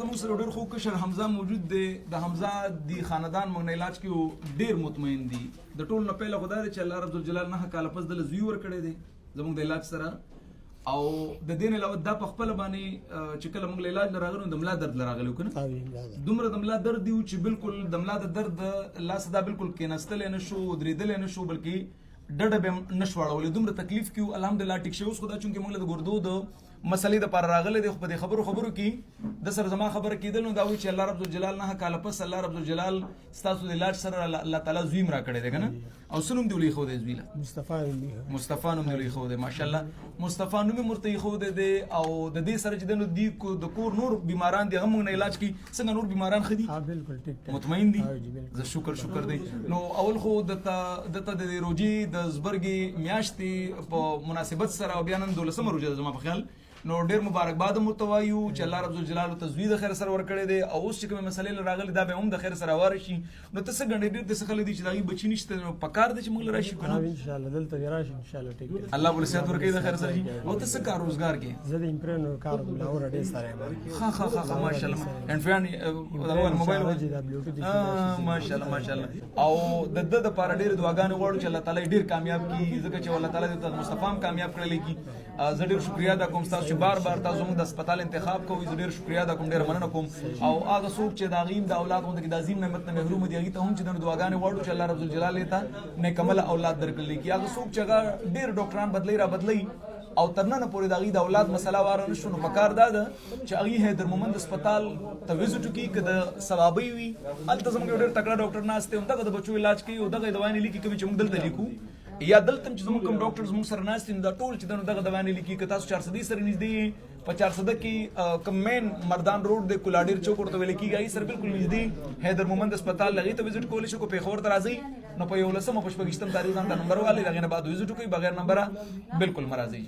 موږ سره ډېر خو کشر حمزه موجود دی د حمزه دی خاندان موږ نه علاج کې ډېر مطمئن دي د ټول نه پهله خدای چې الله رب الجلال نه کاله پس د زوی ور کړی دی زموږ د علاج سره او د دین علاوه دا په خپل باندې چې کله موږ علاج لراغلو د ملا درد لراغلو کنه دومره د ملا درد دی چې بالکل د ملا د درد لاس دا بالکل کېناستل نه شو درېدل نه شو بلکې ډډه به نشواړولې دومره تکلیف کیو الحمدلله ټیک شو اوس خدا چونکې موږ د ګردو د مسلې د پر راغله د خو د خبرو کې د سر زما خبره کېدل نو دا وی چې الله رب الجلال نه کاله پس الله رب الجلال ستاسو د علاج سره الله تعالی زویم را کړی دی کنه او سنوم دی خو د زویلا مصطفی نوم دی خو د ماشاءالله مصطفی نوم مرته خو د او د دې سره چې د دی کو د کور نور بیماران دي هم نه علاج کی څنګه نور بیماران خدي بالکل ټیک مطمئن دي زه شکر دی نو اول خو د روجي د زبرګي میاشتې په مناسبت سره بیا نن 12 روزه زما په خیال نو ډیر مبارکباد متوایو چې الله رب الجلال تزوید خیر سره ور کړی دی او اوس چې کوم مسلې راغلي دا به هم د خیر سره وارشي نو تاسو غنډې ډیر د څه دي چې دغه بچی نشته نو پکار دي چې موږ راشي کنه ان شاء الله دلته راشي ان شاء الله ټیک الله بول صحت ورکړي د خیر سره او تاسو کار روزګار کې زه د امپرینو کار بلاور ډیر سره ها ماشاءالله انفران دا موبایل ماشاءالله او د لپاره ډیر دعاګانې غواړو چې الله تعالی ډیر کامیاب کړي ځکه چې الله تعالی د مصطفی کامیاب کړل کی زه ډیر شکریا ادا کوم تاسو چې بار بار تاسو موږ د هسپتال انتخاب کوئ زه ډیر شکریا ادا کوم ډیر مننه کوم او هغه څوک چې د غیم د اولاد غوندې د عظیم نعمت نه محروم دي هغه ته هم چې د دعاګانې وړو چې الله رب الجلال ته نیکمل اولاد درکړي کی هغه څوک چې هغه ډیر ډاکټران بدلی او ترنه پورې د غي د اولاد مسله واره نشو نو پکار دا چې هغه حیدر مومند هسپتال ته وزټ کی کده ثوابي وي الته زموږ ډیر تکړه ډاکټر ناشته هم دغه د بچو علاج کوي او دغه دوايان لیکي کوم چې موږ دلته لیکو یا دلته چې زموږ کوم ډاکټرز موږ سره ناشته دا ټول چې دغه دوايان لیکي که تاسو 400 سره نږدې په 400 کې کوم مین مردان روډ د کولاډیر چوک ورته ویل کیږي سر بالکل نږدې حیدر مومند هسپتال لغی ته وزټ کولی شو کو پیښور ته راځي نو په 11 په 25 تاریخ باندې نمبر والے لغی نه بعد وزټ کوي بغیر نمبره بالکل مرাজি